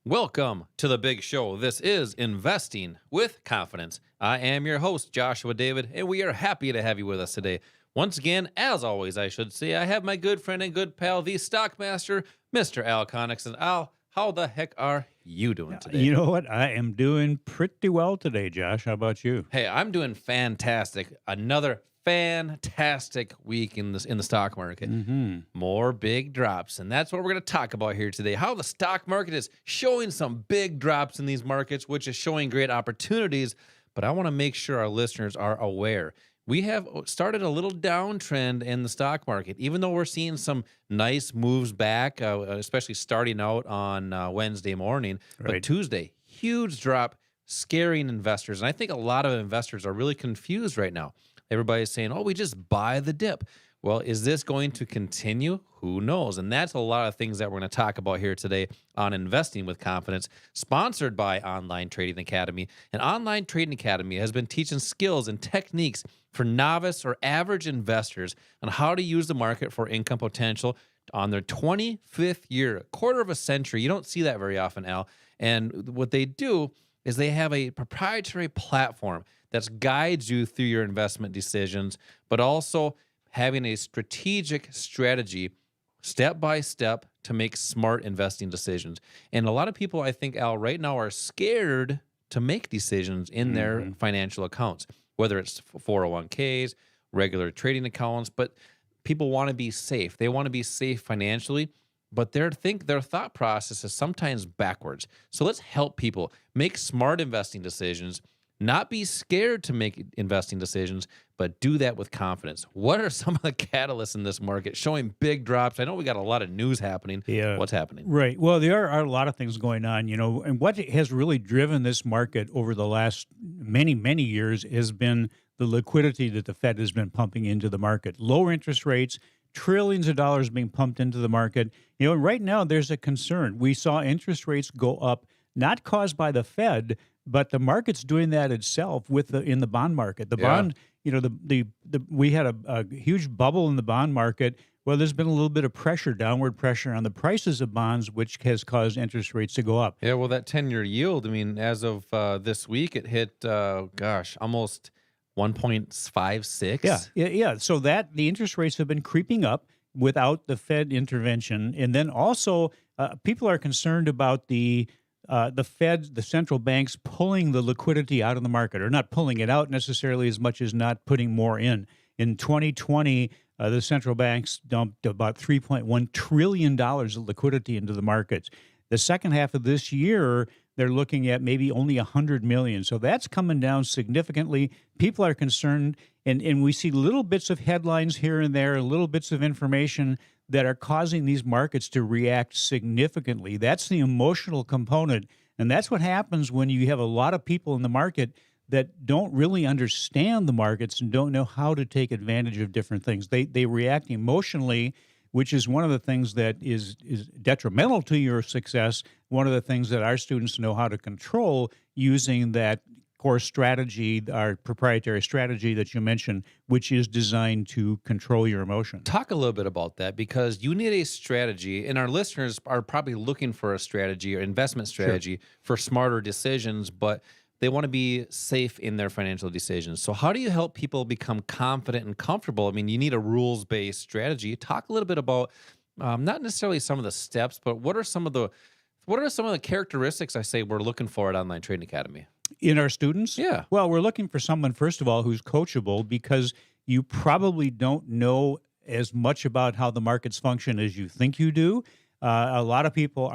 Welcome to the big show. This is Investing with Confidence. I am your host, Joshua David, and we are happy to have you with us today. Once again, as always, I should say, I have my good friend and good pal, the Stockmaster, Mr. Al Connick. And Al, how the heck are you doing today? You know what? I am doing pretty well today, Josh. How about you? Hey, I'm doing fantastic. Another fantastic week in the stock market. More big drops, and that's what we're going to talk about here today. How the stock market is showing some big drops in these markets, which is showing great opportunities. But I want to make sure our listeners are aware. We have started a little downtrend in the stock market, even though we're seeing some nice moves back, especially starting out on Wednesday morning. But Right. Tuesday, huge drop, scaring investors. And I think a lot of investors are really confused right now. Everybody's saying, oh, we just buy the dip. Well, is this going to continue? Who knows? And that's a lot of things that we're going to talk about here today on Investing with Confidence, sponsored by Online Trading Academy. And Online Trading Academy has been teaching skills and techniques for novice or average investors on how to use the market for income potential on their 25th year, a quarter of a century. You don't see that very often, Al. And what they do is they have a proprietary platform that guides you through your investment decisions, but also having a strategic strategy step by step to make smart investing decisions. And a lot of people, I think, Al, right now are scared to make decisions in their financial accounts, whether it's 401ks, regular trading accounts, but people want to be safe. They want to be safe financially, but their thought process is sometimes backwards. So let's help people make smart investing decisions, not be scared to make investing decisions, but do that with confidence. What are some of the catalysts in this market showing big drops? I know we got a lot of news happening. Yeah. What's happening? Right. Well, there are a lot of things going on, and what has really driven this market over the last many, many years has been the liquidity that the Fed has been pumping into the market. Lower interest rates, trillions of dollars being pumped into the market. And right now there's a concern. We saw interest rates go up, not caused by the Fed, but the market's doing that itself in the bond market. The bond, we had a huge bubble in the bond market. Well, there's been a little bit of downward pressure on the prices of bonds, which has caused interest rates to go up. Yeah, well, that 10-year yield, I mean, as of this week, it hit, almost 1.56. Yeah. So that the interest rates have been creeping up without the Fed intervention, and then also people are concerned about the Fed, the central banks pulling the liquidity out of the market, or not pulling it out necessarily as much as not putting more in. In 2020, the central banks dumped about $3.1 trillion of liquidity into the markets. The second half of this year, they're looking at maybe only $100 million. So that's coming down significantly. People are concerned, and we see little bits of headlines here and there, little bits of information that are causing these markets to react significantly. That's the emotional component, and that's what happens when you have a lot of people in the market that don't really understand the markets and don't know how to take advantage of different things. They react emotionally, which is one of the things that is detrimental to your success. One of the things that our students know how to control using that core strategy, our proprietary strategy that you mentioned, which is designed to control your emotions. Talk a little bit about that, because you need a strategy, and our listeners are probably looking for a strategy or investment strategy for smarter decisions, but they want to be safe in their financial decisions. So how do you help people become confident and comfortable? I mean, you need a rules-based strategy. Talk a little bit about not necessarily some of the steps, but what are some of the characteristics I say we're looking for at Online Trading Academy? In our students? Yeah. Well, we're looking for someone, first of all, who's coachable, because you probably don't know as much about how the markets function as you think you do. A lot of people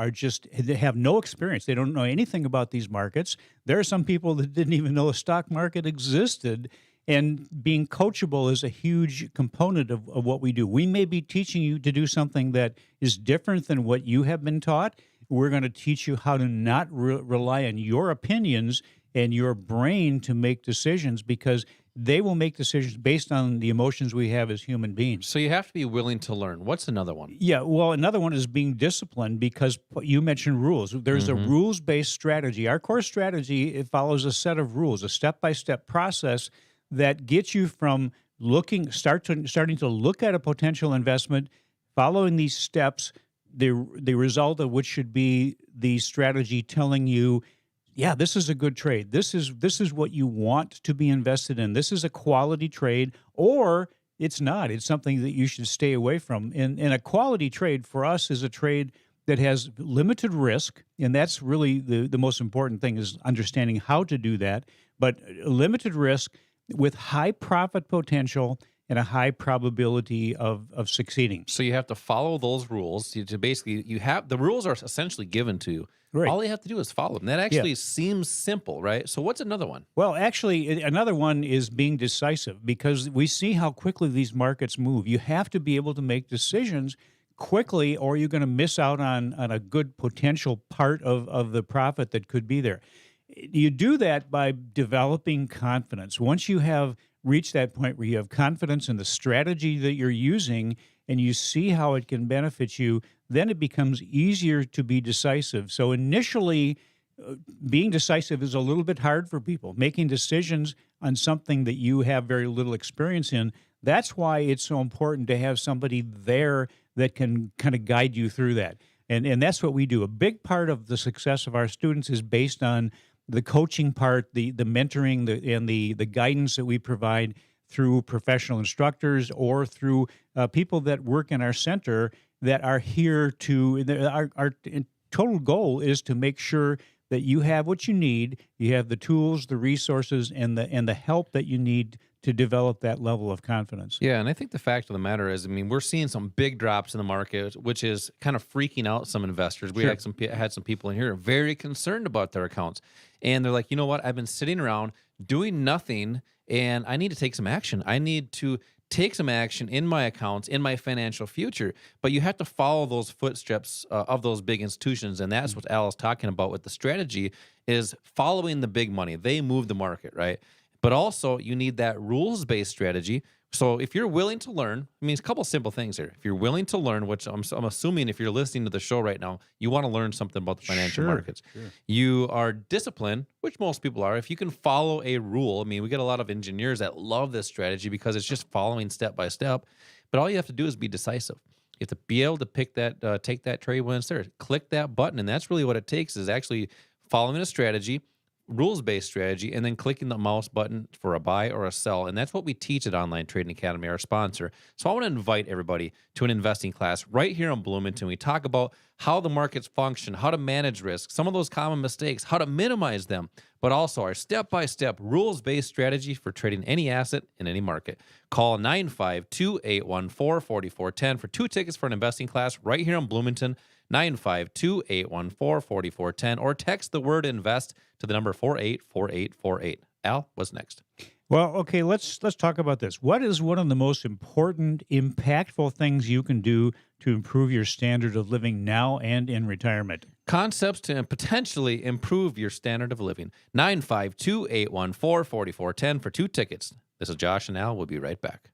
they have no experience. They don't know anything about these markets. There are some people that didn't even know a stock market existed. And being coachable is a huge component of what we do. We may be teaching you to do something that is different than what you have been taught. We're going to teach you how to not rely on your opinions and your brain to make decisions, because they will make decisions based on the emotions we have as human beings. So you have to be willing to learn. What's another one? Yeah, well, another one is being disciplined, because you mentioned rules. There's a rules-based strategy. Our core strategy, it follows a set of rules, a step-by-step process that gets you from starting to look at a potential investment, following these steps, the result of which should be the strategy telling you, yeah, this is a good trade. This is what you want to be invested in. This is a quality trade, or it's not. It's something that you should stay away from. And a quality trade for us is a trade that has limited risk, and that's really the most important thing, is understanding how to do that. But limited risk with high profit potential and a high probability of succeeding. So you have to follow those rules. To basically, you have the rules are essentially given to you. Right. All you have to do is follow them. That actually seems simple, right? So what's another one? Well, actually, another one is being decisive, because we see how quickly these markets move. You have to be able to make decisions quickly, or you're going to miss out on a good potential part of the profit that could be there. You do that by developing confidence. Once you have reached that point where you have confidence in the strategy that you're using and you see how it can benefit you, then it becomes easier to be decisive. So initially, being decisive is a little bit hard for people. Making decisions on something that you have very little experience in, that's why it's so important to have somebody there that can kind of guide you through that. And that's what we do. A big part of the success of our students is based on the coaching part, the mentoring, and the guidance that we provide through professional instructors or through people that work in our center that are here to, our total goal is to make sure that you have what you need, you have the tools, the resources, and the help that you need to develop that level of confidence. Yeah, and I think the fact of the matter is, I mean, we're seeing some big drops in the market, which is kind of freaking out some investors. We had some people in here very concerned about their accounts, and they're like, you know what? I've been sitting around doing nothing, and I need to take some action. I need to take some action in my accounts, in my financial future. But you have to follow those footsteps of those big institutions, and that's what Al is talking about with the strategy, is following the big money. They move the market, right? But also, you need that rules-based strategy. So if you're willing to learn, I mean, it's a couple simple things here. If you're willing to learn, which I'm assuming if you're listening to the show right now, you want to learn something about the financial markets. Sure. You are disciplined, which most people are. If you can follow a rule, I mean, we get a lot of engineers that love this strategy because it's just following step by step. But all you have to do is be decisive. You have to be able to pick that, take that trade when it's there. Click that button, and that's really what it takes, is actually following a strategy, rules-based strategy, and then clicking the mouse button for a buy or a sell. And that's what we teach at Online Trading Academy, our sponsor. So I want to invite everybody to an investing class right here in Bloomington. We talk about how the markets function, how to manage risk, some of those common mistakes, how to minimize them, but also our step-by-step rules-based strategy for trading any asset in any market. Call 952-814-4410 for 2 tickets for an investing class right here in Bloomington, 952-814-4410, or text the word invest to the number 484848. Al, what's next? Well, okay, let's talk about this. What is one of the most important, impactful things you can do to improve your standard of living now and in retirement? Concepts to potentially improve your standard of living. 952-814-4410 for 2 tickets. This is Josh and Al. We'll be right back.